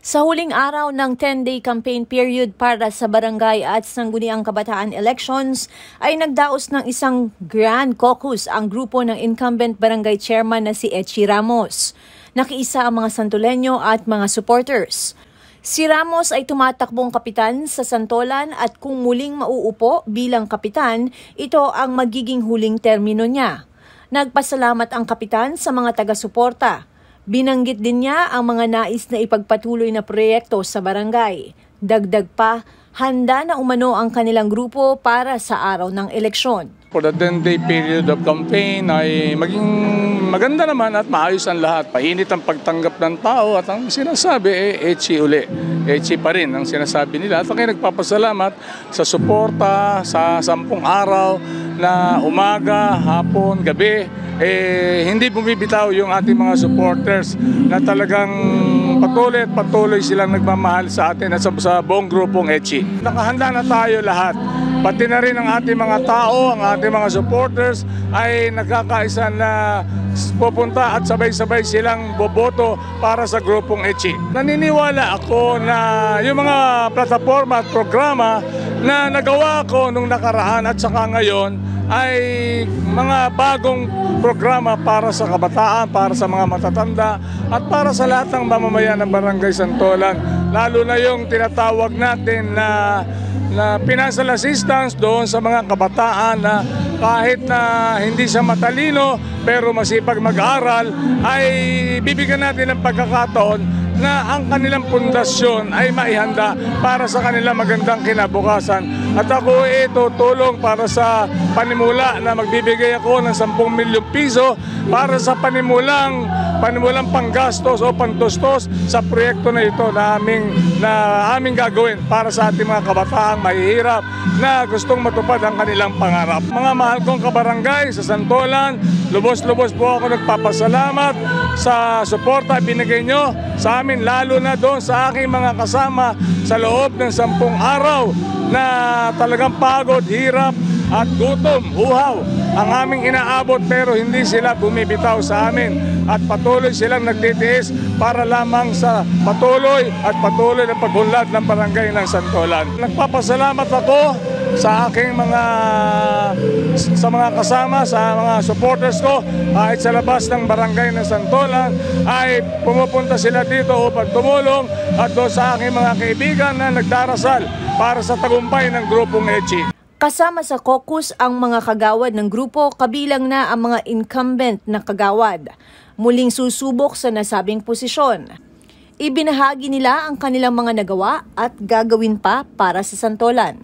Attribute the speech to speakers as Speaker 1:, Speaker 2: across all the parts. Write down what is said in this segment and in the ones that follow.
Speaker 1: Sa huling araw ng 10-day campaign period para sa barangay at sangguniang kabataan elections ay nagdaos ng isang grand caucus ang grupo ng incumbent barangay chairman na si Etchie Ramos. Nakiisa ang mga Santoleño at mga supporters. Si Ramos ay tumatakbong kapitan sa Santolan at kung muling mauupo bilang kapitan, ito ang magiging huling termino niya. Nagpasalamat ang kapitan sa mga taga-suporta. Binanggit din niya ang mga nais na ipagpatuloy na proyekto sa barangay. Dagdag pa, handa na umano ang kanilang grupo para sa araw ng eleksyon.
Speaker 2: For the 10-day period of campaign ay maging maganda naman at maayos ang lahat. Painit ang pagtanggap ng tao at ang sinasabi Etchie uli. Etchie pa rin ang sinasabi nila. At ako'y nagpapasalamat sa suporta sa 10 araw na umaga, hapon, gabi. Hindi bumibitaw yung ating mga supporters na talagang patuloy silang nagmamahal sa atin at sa buong grupong Etchie. Nakahanda na tayo lahat. Pati na rin ang ating mga tao, ang ating mga supporters ay nagkakaisa na pupunta at sabay-sabay silang boboto para sa grupong Etchie. Naniniwala ako na yung mga plataforma at programa na nagawa ko nung nakaraan at saka ngayon ay mga bagong programa para sa kabataan, para sa mga matatanda at para sa lahat ng mamamayan ng Barangay Santolan. Lalo na yung tinatawag natin na financial assistance doon sa mga kabataan na kahit na hindi siya matalino pero masipag mag-aral ay bibigyan natin ng pagkakataon na ang kanilang pundasyon ay maihanda para sa kanilang magandang kinabukasan. At ako tutulong para sa panimula na magbibigay ako ng 10 milyong piso para sa panimulang panggastos o pantustos sa proyekto na ito na aming gagawin para sa ating mga kabataang mahihirap na gustong matupad ang kanilang pangarap. Mga mahal kong kabarangay sa Santolan, lubos-lubos po ako nagpapasalamat sa suporta binigay nyo sa amin, lalo na doon sa aking mga kasama sa loob ng 10 araw na talagang pagod, hirap at gutom, uhaw ang aming inaabot pero hindi sila bumibitaw sa amin at patuloy silang nagtitiis para lamang sa patuloy na pagunlad ng barangay ng Santolan. Nagpapasalamat ako sa aking mga kasama, sa mga supporters ko kahit sa labas ng barangay ng Santolan ay pumupunta sila dito upang tumulong at doon sa aking mga kaibigan na nagdarasal para sa tagumpay ng grupong Etchie.
Speaker 1: Kasama sa caucus ang mga kagawad ng grupo, kabilang na ang mga incumbent na kagawad. Muling susubok sa nasabing posisyon. Ibinahagi nila ang kanilang mga nagawa at gagawin pa para sa Santolan.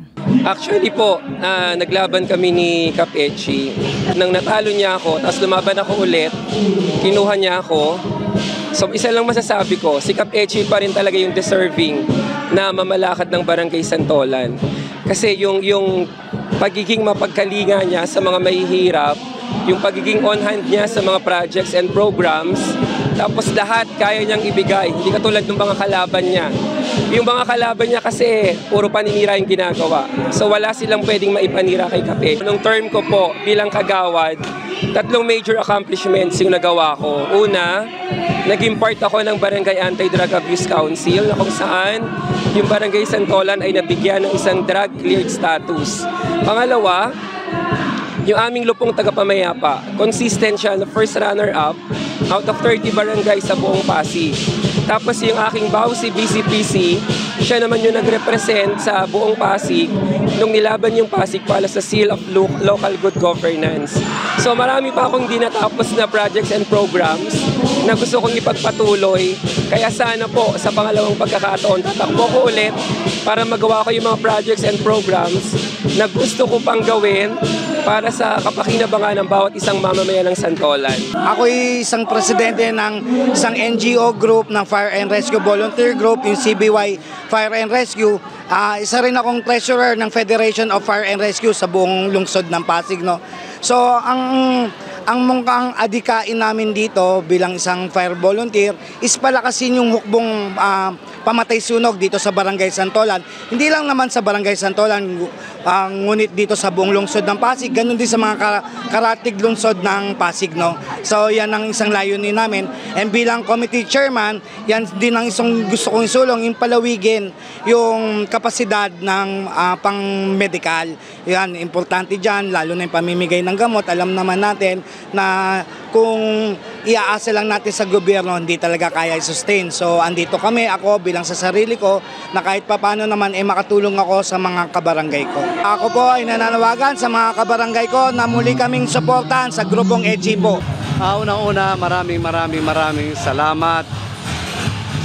Speaker 3: Actually po, naglaban kami ni Kap Etchie. Nang natalo niya ako, tapos lumaban ako ulit, kinuha niya ako. So isa lang masasabi ko, si Kap Etchie pa rin talaga yung deserving na mamalakad ng Barangay Santolan. Kasi yung pagiging mapagkalinga niya sa mga mahihirap, yung pagiging on-hand niya sa mga projects and programs, tapos lahat kaya niyang ibigay, hindi katulad ng mga kalaban niya. Yung mga kalaban niya kasi puro paninira yung ginagawa. So wala silang pwedeng maipanira kay Kape. Nung term ko po bilang kagawad, 3 major accomplishments yung nagawa ko. Una, naging part ako ng Barangay Anti-Drug Abuse Council na kung saan yung Barangay Santolan ay nabigyan ng isang drug-cleared status. Pangalawa, yung aming lupong tagapamayapa, consistent siya na first runner-up out of 30 barangays sa buong Pasig. Tapos yung aking baw si BCPC, siya naman yung nag-represent sa buong Pasig nung nilaban yung Pasig para sa Seal of Local Good Governance. So marami pa akong di natapos na projects and programs na gusto kong ipagpatuloy. Kaya sana po sa pangalawang pagkakataon, tatakbo ko ulit para magawa ko yung mga projects and programs na gusto ko pang gawin para sa kapakinabangan ng bawat isang mamamayan ng Santolan.
Speaker 4: Ako'y isang presidente ng isang NGO group ng Fire and Rescue Volunteer Group, yung CBY Fire and Rescue. Isa rin akong treasurer ng Federation of Fire and Rescue sa buong lungsod ng Pasig. No? So, ang ang mungkang adikain namin dito bilang isang fire volunteer is palakasin yung hukbong pamatay sunog dito sa Barangay Santolan. Hindi lang naman sa Barangay Santolan, ngunit dito sa buong lungsod ng Pasig, ganun din sa mga karatig lungsod ng Pasig, no? So yan ang isang layunin namin. And bilang committee chairman, yan din ang isang gusto kong isulong, yung palawigin yung kapasidad ng pang-medical. Yan, importante dyan, lalo na yung pamimigay ng gamot. Alam naman natin na kung iaasa lang natin sa gobyerno, hindi talaga kaya i-sustain. So andito kami, ako bilang sa sarili ko, na kahit paano naman makatulong ako sa mga kabarangay ko. Ako po ay nananawagan sa mga kabarangay ko na muli kaming suportahan sa grupong EDG po.
Speaker 5: Unang-una, maraming salamat.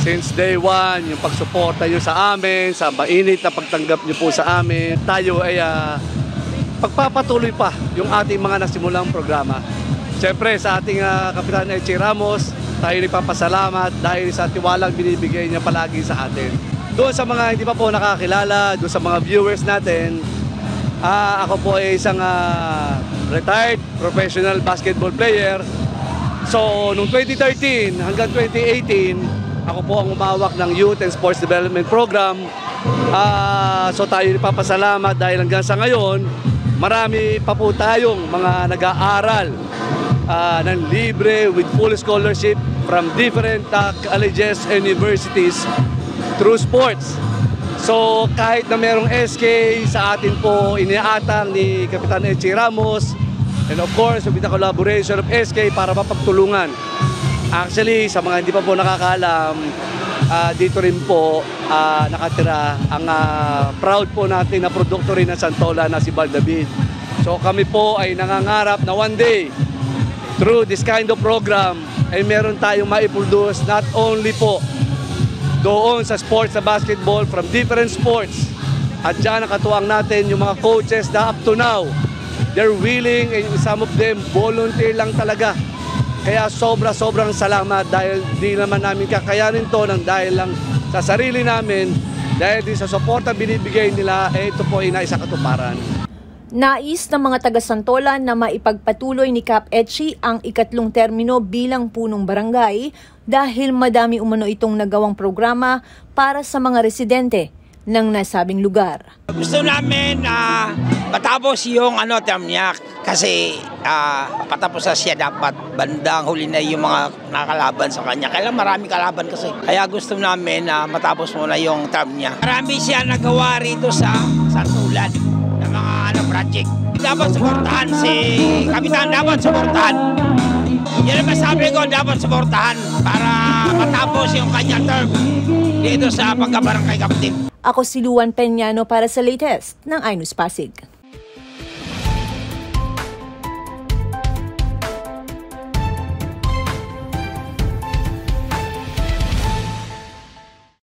Speaker 5: Since day one, yung pagsuporta nyo sa amin, sa mainit na pagtanggap nyo po sa amin, tayo ay pagpapatuloy pa yung ating mga nasimulang programa. Siyempre sa ating Kapitan Etchi Ramos, tayo nagpapasalamat dahil sa tiwalang binibigay niya palagi sa atin. Doon sa mga hindi pa po nakakilala, doon sa mga viewers natin, ako po ay isang retired professional basketball player. So, noong 2013 hanggang 2018, ako po ang umawak ng Youth and Sports Development Program. So, tayo nagpapasalamat dahil hanggang sa ngayon, marami pa po tayong mga nag-aaral ng libre with full scholarship from different colleges and universities through sports. So kahit na merong SK sa atin po iniatang ni Kapitan Etchi Ramos, and of course with the collaboration of SK para mapagtulungan. Actually sa mga hindi pa po nakakaalam, dito rin po nakatira ang proud po natin na produkto rin ng Santolan na si Val David. So kami po ay nangangarap na one day through this kind of program ay meron tayong maiproduce not only po doon sa sports sa basketball from different sports. At dyan nakatuwang natin yung mga coaches na up to now, they're willing and some of them volunteer lang talaga. Kaya sobrang salamat dahil di naman namin kakayanin to ng dahil lang sa sarili namin, dahil din sa suporta binibigay nila, ito po ay naisa katuparan.
Speaker 1: Nais ng mga taga-Santolan na maipagpatuloy ni Kap Etchi ang ikatlong termino bilang punong barangay dahil madami umano itong nagawang programa para sa mga residente ng nasabing lugar.
Speaker 6: Gusto namin patapos yung term niya kasi patapos na siya dapat bandang huli na yung mga nakalaban sa kanya. Kailan marami kalaban kasi. Kaya gusto namin matapos muna yung term niya. Marami siya nagawa rito sa Santolan ng mga project. Dapat suportahan si Kapitan, dapat suportahan. Yan ang masabi ko, dapat suportahan para matapos yung kanyang term dito sa pagkabarangay captain.
Speaker 1: Ako si Luan Peñano para sa latest ng iNews Pasig.